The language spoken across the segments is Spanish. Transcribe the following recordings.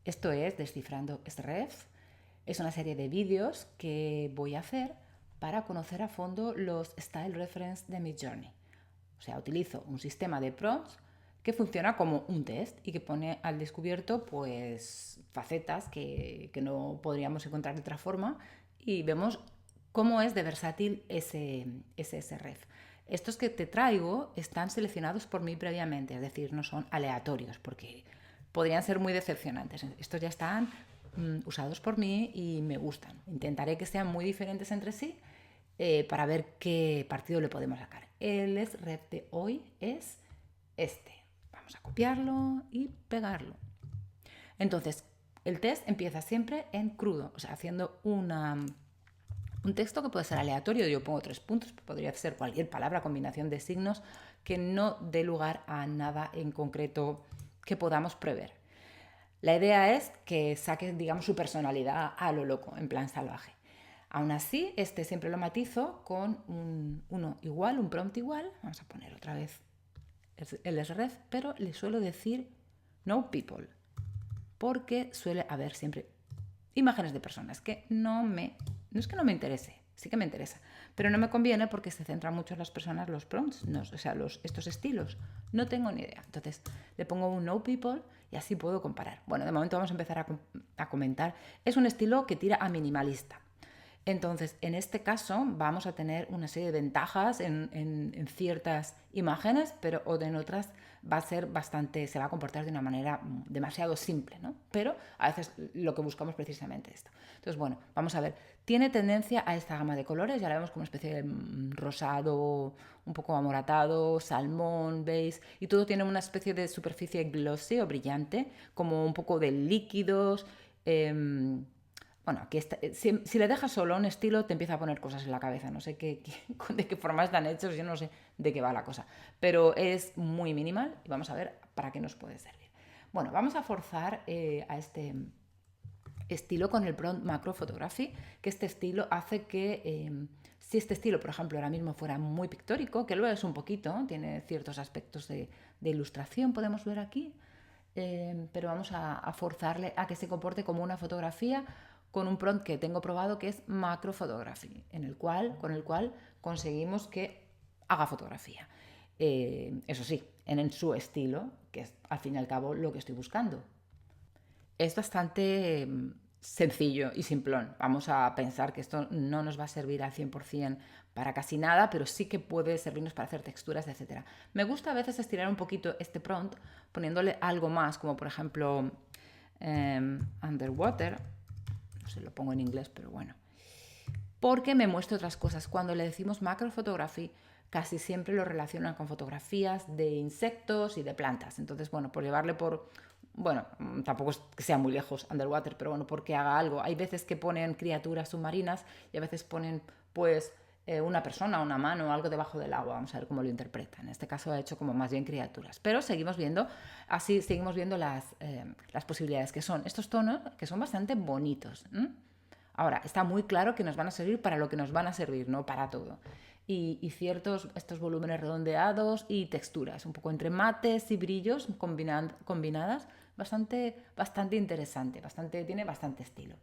Esto es Descifrando SREF. Es una serie de vídeos que voy a hacer para conocer a fondo los Style Reference de Midjourney. O sea, utilizo un sistema de prompts que funciona como un test y que pone al descubierto pues facetas que no podríamos encontrar de otra forma y vemos cómo es de versátil ese SREF. Estos que te traigo están seleccionados por mí previamente, es decir, no son aleatorios porque podrían ser muy decepcionantes. Estos ya están usados por mí y me gustan. Intentaré que sean muy diferentes entre sí para ver qué partido le podemos sacar. El SREF de hoy es este. Vamos a copiarlo y pegarlo. Entonces, el test empieza siempre en crudo, o sea, haciendo un texto que puede ser aleatorio. Yo pongo 3 puntos, podría ser cualquier palabra, combinación de signos que no dé lugar a nada en concreto que podamos prever. La idea es que saque, digamos, su personalidad a lo loco, en plan salvaje. Aún así, este siempre lo matizo con uno igual, un prompt igual. Vamos a poner otra vez el sref, pero le suelo decir no people, porque suele haber siempre imágenes de personas que no es que no me interese, sí que me interesa, pero no me conviene porque se centran mucho en las personas los prompts, no, o sea, estos estilos. No tengo ni idea. Entonces le pongo un no people y así puedo comparar. Bueno, de momento vamos a empezar a comentar. Es un estilo que tira a minimalista. Entonces, en este caso vamos a tener una serie de ventajas en ciertas imágenes, pero o en otras va a ser bastante, se va a comportar de una manera demasiado simple, ¿no? Pero a veces lo que buscamos precisamente esto. Entonces, bueno, vamos a ver. Tiene tendencia a esta gama de colores, ya la vemos como una especie de rosado, un poco amoratado, salmón, beige, y todo tiene una especie de superficie glossy o brillante, como un poco de líquidos. Bueno, aquí está, si le dejas solo un estilo, te empieza a poner cosas en la cabeza. No sé de qué forma están hechos, yo no sé de qué va la cosa. Pero es muy minimal y vamos a ver para qué nos puede servir. Bueno, vamos a forzar a este estilo con el prompt macro photography, que este estilo hace que si este estilo, por ejemplo, ahora mismo fuera muy pictórico, que lo es un poquito, tiene ciertos aspectos de ilustración, podemos ver aquí, pero vamos a forzarle a que se comporte como una fotografía con un prompt que tengo probado que es macro photography, con el cual conseguimos que haga fotografía. Eso sí, en su estilo, que es al fin y al cabo lo que estoy buscando. Es bastante sencillo y simplón. Vamos a pensar que esto no nos va a servir al 100% para casi nada, pero sí que puede servirnos para hacer texturas, etcétera. Me gusta a veces estirar un poquito este prompt poniéndole algo más, como por ejemplo underwater. No sé, lo pongo en inglés, pero bueno. Porque me muestra otras cosas. Cuando le decimos macro photography, casi siempre lo relacionan con fotografías de insectos y de plantas. Entonces, bueno, por llevarle por... Bueno, tampoco es que sea muy lejos underwater, pero bueno, porque haga algo. Hay veces que ponen criaturas submarinas y a veces ponen, pues, una persona, una mano, algo debajo del agua. Vamos a ver cómo lo interpreta. En este caso ha hecho como más bien criaturas. Pero seguimos viendo, así seguimos viendo las posibilidades que son. Estos tonos que son bastante bonitos. Ahora, está muy claro que nos van a servir para lo que nos van a servir, no para todo. Y ciertos, estos volúmenes redondeados y texturas, un poco entre mates y brillos combinadas, bastante interesante, tiene bastante estilo.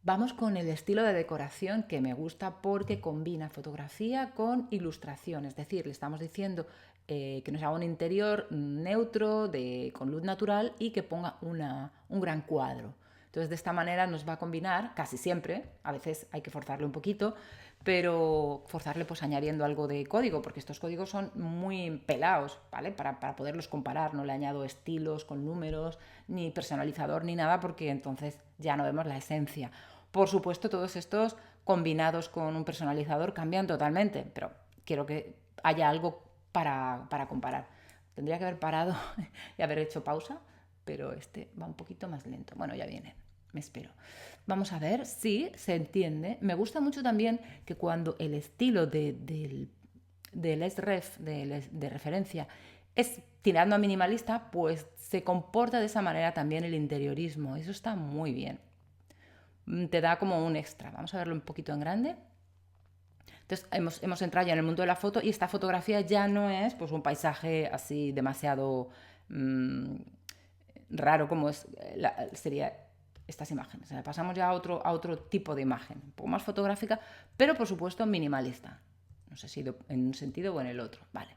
Vamos con el estilo de decoración que me gusta porque combina fotografía con ilustración, es decir, le estamos diciendo que nos haga un interior neutro, con luz natural y que ponga un gran cuadro. Entonces de esta manera nos va a combinar, casi siempre, a veces hay que forzarle un poquito, pero forzarle pues añadiendo algo de código, porque estos códigos son muy pelados, ¿vale? Para poderlos comparar, no le añado estilos con números, ni personalizador, ni nada, porque entonces ya no vemos la esencia. Por supuesto, todos estos combinados con un personalizador cambian totalmente, pero quiero que haya algo para comparar. Tendría que haber parado y haber hecho pausa, pero este va un poquito más lento. Bueno, ya viene, me espero. Vamos a ver si se entiende. Me gusta mucho también que cuando el estilo del SREF, de referencia, es tirando a minimalista, pues se comporta de esa manera también el interiorismo. Eso está muy bien. Te da como un extra. Vamos a verlo un poquito en grande. Entonces hemos entrado ya en el mundo de la foto y esta fotografía ya no es pues un paisaje así demasiado raro como sería estas imágenes. O sea, pasamos ya a otro tipo de imagen, un poco más fotográfica, pero por supuesto minimalista. No sé si en un sentido o en el otro. Vale.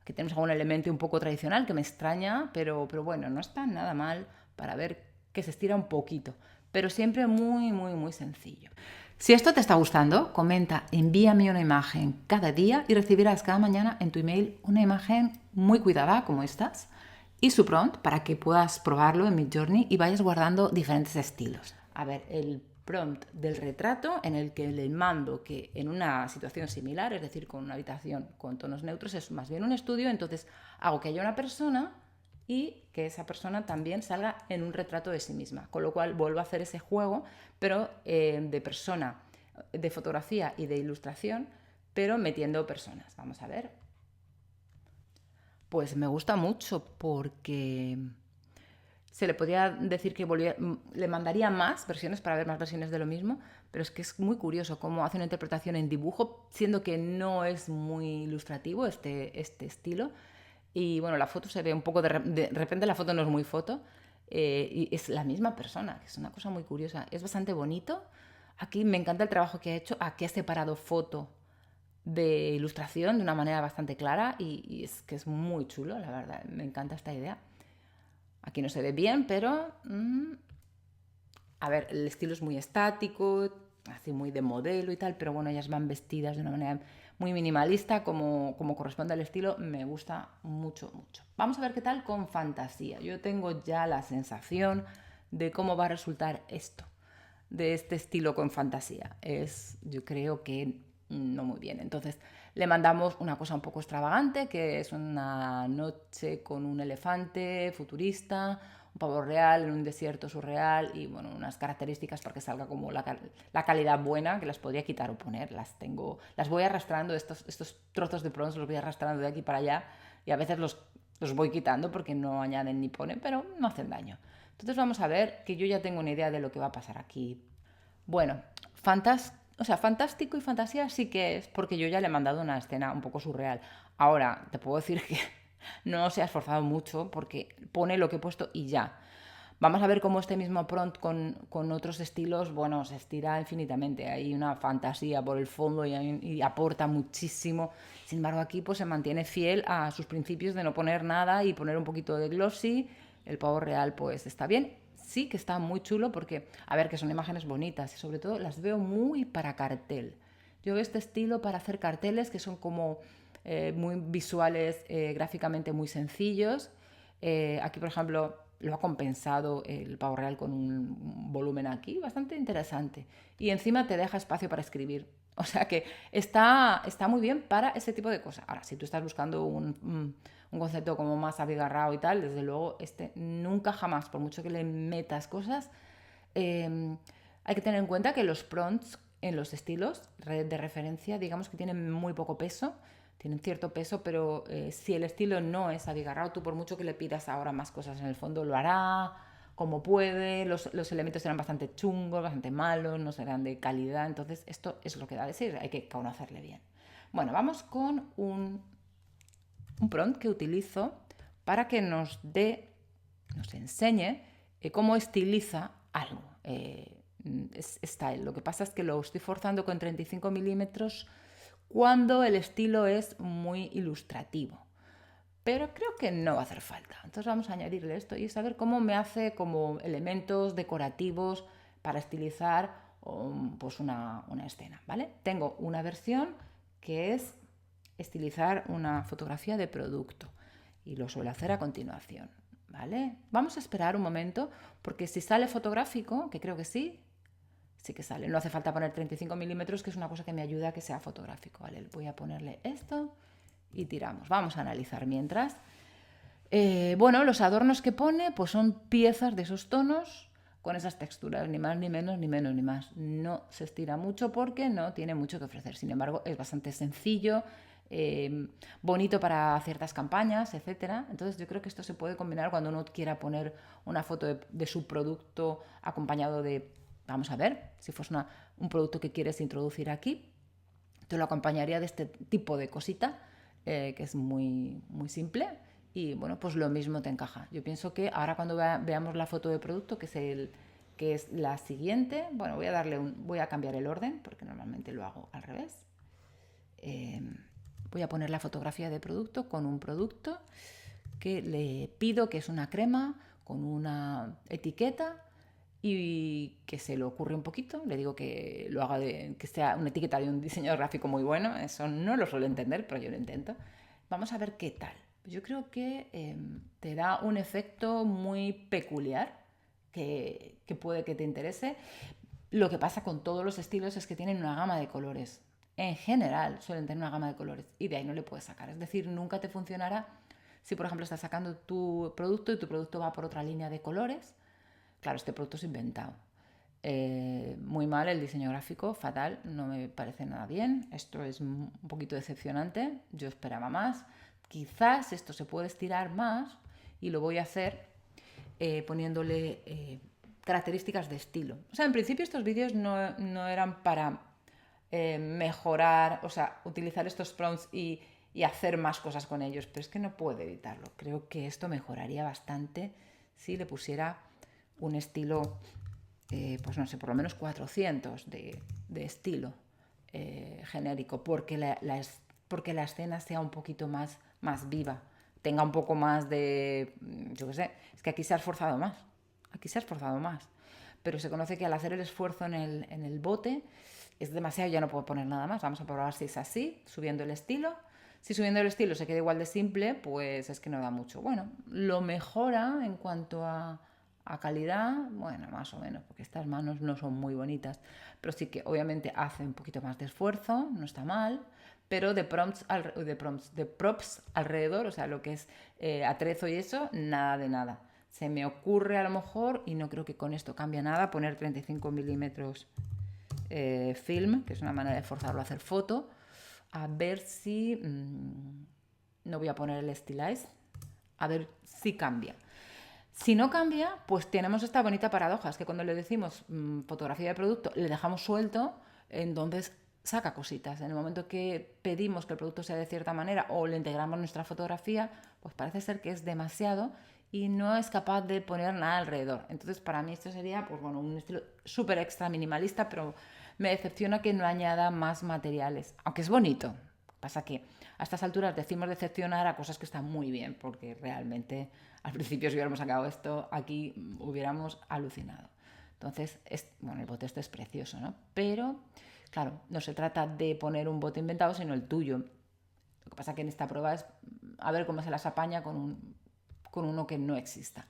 Aquí tenemos algún elemento un poco tradicional que me extraña, pero bueno, no está nada mal para ver que se estira un poquito, pero siempre muy, muy, muy sencillo. Si esto te está gustando, comenta, envíame una imagen cada día y recibirás cada mañana en tu email una imagen muy cuidada como estas y su prompt para que puedas probarlo en Midjourney y vayas guardando diferentes estilos. A ver, el prompt del retrato en el que le mando que en una situación similar, es decir, con una habitación con tonos neutros, es más bien un estudio, entonces hago que haya una persona y que esa persona también salga en un retrato de sí misma, con lo cual vuelvo a hacer ese juego, pero de persona, de fotografía y de ilustración, pero metiendo personas. Vamos a ver. Pues me gusta mucho porque se le podría decir que le mandaría más versiones para ver más versiones de lo mismo, pero es que es muy curioso cómo hace una interpretación en dibujo, siendo que no es muy ilustrativo este estilo. Y bueno, la foto se ve un poco de repente la foto no es muy foto, y es la misma persona, que es una cosa muy curiosa. Es bastante bonito. Aquí me encanta el trabajo que ha hecho. Aquí ha separado foto de ilustración de una manera bastante clara y es que es muy chulo, la verdad. Me encanta esta idea. Aquí no se ve bien, pero a ver, el estilo es muy estático, así muy de modelo y tal, pero bueno, ellas van vestidas de una manera muy minimalista, como corresponde al estilo. Me gusta mucho, mucho. Vamos a ver qué tal con fantasía. Yo tengo ya la sensación de cómo va a resultar esto, de este estilo con fantasía. Yo creo que no muy bien. Entonces le mandamos una cosa un poco extravagante, que es una noche con un elefante futurista, un pavo real en un desierto surreal y bueno, unas características para que salga como la calidad buena, que las podría quitar o poner. Las voy arrastrando, estos trozos de bronce los voy arrastrando de aquí para allá y a veces los voy quitando porque no añaden ni ponen, pero no hacen daño. Entonces vamos a ver, que yo ya tengo una idea de lo que va a pasar aquí. Bueno, fantástico y fantasía sí que es, porque yo ya le he mandado una escena un poco surreal. Ahora, te puedo decir que no se ha esforzado mucho porque pone lo que he puesto y ya. Vamos a ver cómo este mismo prompt con otros estilos, bueno, se estira infinitamente. Hay una fantasía por el fondo y aporta muchísimo. Sin embargo, aquí pues se mantiene fiel a sus principios de no poner nada y poner un poquito de glossy. El pavo real pues está bien. Sí que está muy chulo porque, a ver, que son imágenes bonitas y sobre todo las veo muy para cartel. Yo veo este estilo para hacer carteles que son como muy visuales, gráficamente muy sencillos. Aquí, por ejemplo, lo ha compensado el pavo real con un volumen aquí bastante interesante. Y encima te deja espacio para escribir. O sea que está muy bien para ese tipo de cosas. Ahora, si tú estás buscando un concepto como más abigarrado y tal, desde luego nunca jamás, por mucho que le metas cosas, hay que tener en cuenta que los prompts en los estilos de referencia, digamos que tienen muy poco peso, tienen cierto peso, pero si el estilo no es abigarrado, tú por mucho que le pidas ahora más cosas en el fondo, lo hará como puede, los elementos serán bastante chungos, bastante malos, no serán de calidad, entonces esto es lo que da de sí, hay que conocerle bien. Bueno, vamos con un prompt que utilizo para que nos enseñe cómo estiliza algo. Style. Lo que pasa es que lo estoy forzando con 35 milímetros cuando el estilo es muy ilustrativo. Pero creo que no va a hacer falta. Entonces vamos a añadirle esto y saber cómo me hace como elementos decorativos para estilizar pues una escena, ¿vale? Tengo una versión que es estilizar una fotografía de producto y lo suelo hacer a continuación, ¿vale? Vamos a esperar un momento porque si sale fotográfico, que creo que sí que sale. No hace falta poner 35 milímetros, que es una cosa que me ayuda a que sea fotográfico, ¿vale? Voy a ponerle esto y tiramos. Vamos a analizar mientras. Bueno, los adornos que pone pues son piezas de esos tonos con esas texturas, ni más, ni menos, ni menos, ni más. No se estira mucho porque no tiene mucho que ofrecer. Sin embargo, es bastante sencillo, bonito para ciertas campañas, etcétera. Entonces yo creo que esto se puede combinar cuando uno quiera poner una foto de su producto acompañado de, vamos a ver, si fuese un producto que quieres introducir aquí, te lo acompañaría de este tipo de cosita, que es muy, muy simple y bueno, pues lo mismo te encaja. Yo pienso que ahora cuando veamos la foto de producto, que es la siguiente, bueno, voy a cambiar el orden porque normalmente lo hago al revés. Eh, Voy a poner la fotografía de producto con un producto que le pido que es una crema con una etiqueta y que se le ocurre un poquito. Le digo que lo haga que sea una etiqueta de un diseñador gráfico muy bueno. Eso no lo suelo entender, pero yo lo intento. Vamos a ver qué tal. Yo creo que te da un efecto muy peculiar que puede que te interese. Lo que pasa con todos los estilos es que tienen una gama de colores. En general suelen tener una gama de colores y de ahí no le puedes sacar. Es decir, nunca te funcionará si, por ejemplo, estás sacando tu producto y tu producto va por otra línea de colores. Claro, este producto es inventado. Muy mal el diseño gráfico, fatal, no me parece nada bien. Esto es un poquito decepcionante, yo esperaba más. Quizás esto se puede estirar más y lo voy a hacer poniéndole características de estilo. O sea, en principio estos vídeos no eran para mejorar, o sea, utilizar estos prompts y hacer más cosas con ellos, pero es que no puedo evitarlo. Creo que esto mejoraría bastante si le pusiera un estilo, pues no sé, por lo menos 400 de estilo genérico, porque porque la escena sea un poquito más viva, tenga un poco más de, yo qué sé, es que aquí se ha esforzado más, pero se conoce que al hacer el esfuerzo en el bote es demasiado, ya no puedo poner nada más. Vamos a probar si es así, subiendo el estilo. Si subiendo el estilo se queda igual de simple, pues es que no da mucho. Bueno, lo mejora en cuanto a calidad, bueno, más o menos, porque estas manos no son muy bonitas, pero sí que obviamente hace un poquito más de esfuerzo, no está mal, pero de props alrededor, o sea, lo que es atrezo y eso, nada de nada. Se me ocurre a lo mejor, y no creo que con esto cambie nada, poner 35 milímetros film, que es una manera de forzarlo a hacer foto, a ver si no voy a poner el stylize, a ver si cambia. Si no cambia, pues tenemos esta bonita paradoja, es que cuando le decimos fotografía de producto, le dejamos suelto, entonces saca cositas. En el momento que pedimos que el producto sea de cierta manera o le integramos nuestra fotografía, pues parece ser que es demasiado y no es capaz de poner nada alrededor. Entonces, para mí esto sería, pues bueno, un estilo súper extra minimalista, pero me decepciona que no añada más materiales, aunque es bonito. Pasa que a estas alturas decimos decepcionar a cosas que están muy bien, porque realmente al principio si hubiéramos sacado esto, aquí hubiéramos alucinado. Entonces, bueno, el bote este es precioso, ¿no? Pero, claro, no se trata de poner un bote inventado, sino el tuyo. Lo que pasa que en esta prueba es a ver cómo se las apaña con uno que no exista.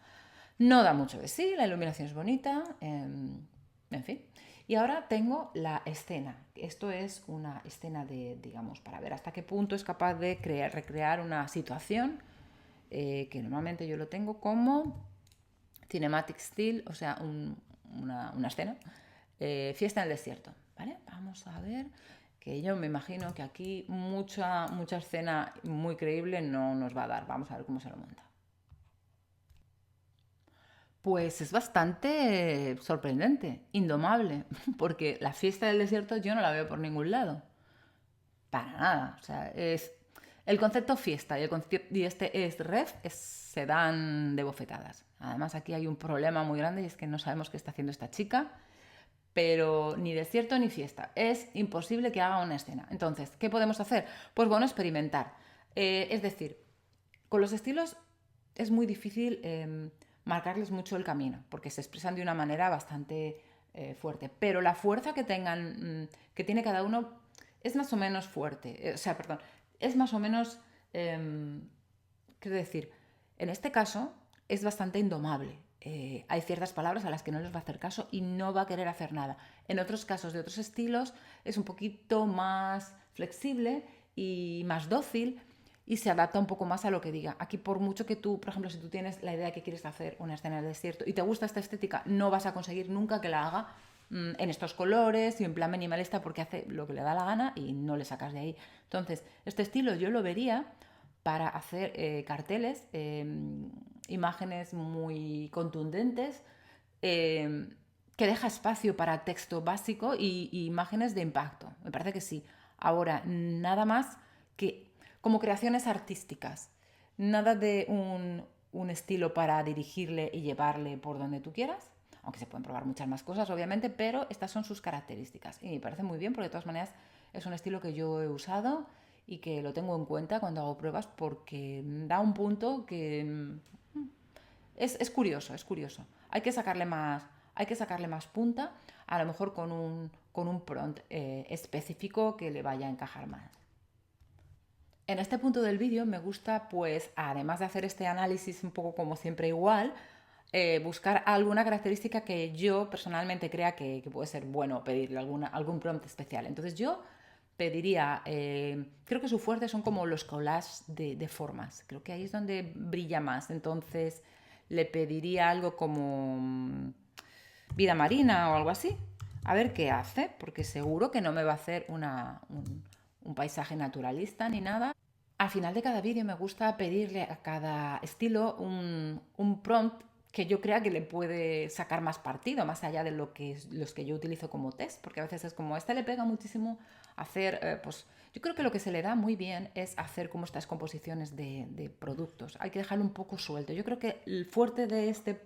No da mucho de sí, la iluminación es bonita, en fin. Y ahora tengo la escena. Esto es una escena digamos, para ver hasta qué punto es capaz de recrear una situación que normalmente yo lo tengo como cinematic still, o sea, una escena, fiesta en el desierto, ¿vale? Vamos a ver, que yo me imagino que aquí mucha escena muy creíble no nos va a dar. Vamos a ver cómo se lo monta. Pues es bastante sorprendente, indomable, porque la fiesta del desierto yo no la veo por ningún lado. Para nada. O sea, es el concepto fiesta y este es ref se dan de bofetadas. Además, aquí hay un problema muy grande y es que no sabemos qué está haciendo esta chica, pero ni desierto ni fiesta. Es imposible que haga una escena. Entonces, ¿qué podemos hacer? Pues bueno, experimentar. Es decir, con los estilos es muy difícil marcarles mucho el camino, porque se expresan de una manera bastante fuerte. Pero la fuerza que tengan, que tiene cada uno, es más o menos fuerte. Perdón, es más o menos, quiero decir, en este caso es bastante indomable. Hay ciertas palabras a las que no les va a hacer caso y no va a querer hacer nada. En otros casos de otros estilos es un poquito más flexible y más dócil y se adapta un poco más a lo que diga. Aquí, por mucho que tú, por ejemplo, si tú tienes la idea de que quieres hacer una escena del desierto y te gusta esta estética, no vas a conseguir nunca que la haga en estos colores y en plan minimalista porque hace lo que le da la gana y no le sacas de ahí. Entonces, este estilo yo lo vería para hacer carteles, imágenes muy contundentes, que deja espacio para texto básico y imágenes de impacto. Me parece que sí. Ahora, nada más que como creaciones artísticas. Nada de un estilo para dirigirle y llevarle por donde tú quieras, aunque se pueden probar muchas más cosas, obviamente, pero estas son sus características. Y me parece muy bien porque de todas maneras es un estilo que yo he usado y que lo tengo en cuenta cuando hago pruebas porque da un punto que es curioso, es curioso. Hay que sacarle más punta, a lo mejor con un prompt específico que le vaya a encajar más. En este punto del vídeo me gusta, pues, además de hacer este análisis un poco como siempre igual, buscar alguna característica que yo personalmente crea que puede ser bueno pedirle algún prompt especial. Entonces yo pediría, creo que su fuerte son como los collages de formas, creo que ahí es donde brilla más. Entonces le pediría algo como vida marina o algo así, a ver qué hace, porque seguro que no me va a hacer un paisaje naturalista ni nada. Al final de cada vídeo me gusta pedirle a cada estilo un prompt que yo crea que le puede sacar más partido, más allá de los que yo utilizo como test, porque a veces es como, a este le pega muchísimo hacer, pues yo creo que lo que se le da muy bien es hacer como estas composiciones de productos. Hay que dejarlo un poco suelto. Yo creo que el fuerte de este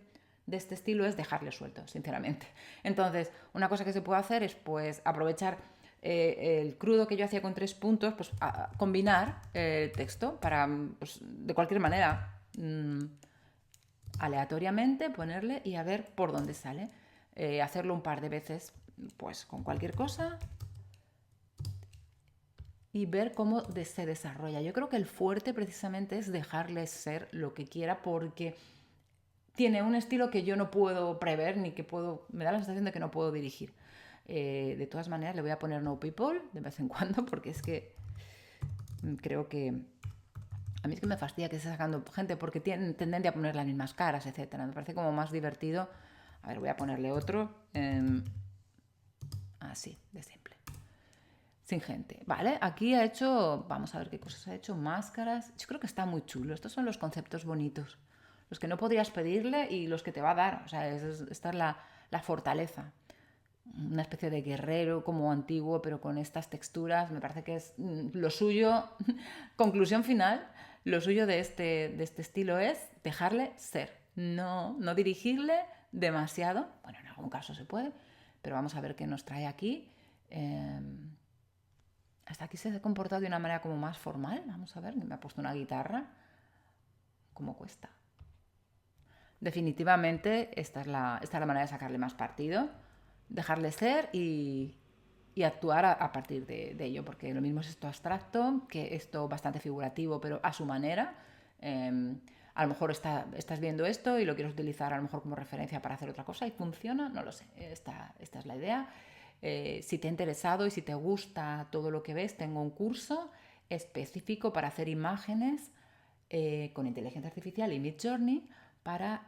estilo es dejarle suelto, sinceramente. Entonces, una cosa que se puede hacer es pues aprovechar el crudo que yo hacía con 3 puntos, pues combinar el texto para, pues, de cualquier manera, aleatoriamente ponerle y a ver por dónde sale. Hacerlo un par de veces, pues con cualquier cosa y ver cómo se desarrolla. Yo creo que el fuerte precisamente es dejarle ser lo que quiera porque tiene un estilo que yo no puedo prever ni que puedo, me da la sensación de que no puedo dirigir. De todas maneras le voy a poner no people de vez en cuando porque es que creo que a mí es que me fastidia que esté sacando gente porque tienen tendencia a poner las mismas caras, etcétera. Me parece como más divertido. A ver, voy a ponerle otro así, de simple, sin gente. Vale, aquí ha hecho, vamos a ver qué cosas ha hecho, máscaras. Yo creo que está muy chulo. Estos son los conceptos bonitos, los que no podrías pedirle y los que te va a dar. O sea, esta es la fortaleza. Una especie de guerrero como antiguo, pero con estas texturas. Me parece que es lo suyo. Conclusión final, lo suyo de este estilo es dejarle ser. No dirigirle demasiado. Bueno, en algún caso se puede, pero vamos a ver qué nos trae aquí. Hasta aquí se ha comportado de una manera como más formal. Vamos a ver, me ha puesto una guitarra. ¿Cómo cuesta? Definitivamente esta es la manera de sacarle más partido. Dejarle ser y actuar a partir de ello, porque lo mismo es esto abstracto que esto bastante figurativo, pero a su manera. A lo mejor estás viendo esto y lo quieres utilizar a lo mejor como referencia para hacer otra cosa y funciona, no lo sé, esta es la idea. Si te ha interesado y si te gusta todo lo que ves, tengo un curso específico para hacer imágenes con inteligencia artificial y Midjourney para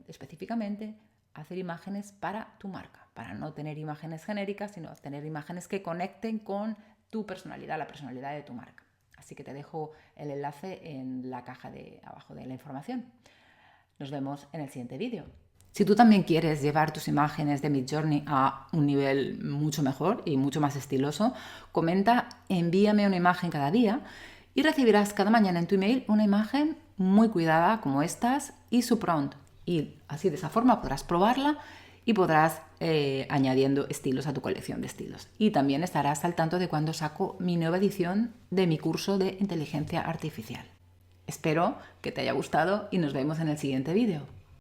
específicamente hacer imágenes para tu marca, para no tener imágenes genéricas, sino tener imágenes que conecten con tu personalidad, la personalidad de tu marca. Así que te dejo el enlace en la caja de abajo de la información. Nos vemos en el siguiente vídeo. Si tú también quieres llevar tus imágenes de Midjourney a un nivel mucho mejor y mucho más estiloso, comenta, envíame una imagen cada día y recibirás cada mañana en tu email una imagen muy cuidada como estas y su prompt. Y así de esa forma podrás probarla y podrás añadiendo estilos a tu colección de estilos. Y también estarás al tanto de cuando saco mi nueva edición de mi curso de inteligencia artificial. Espero que te haya gustado y nos vemos en el siguiente vídeo.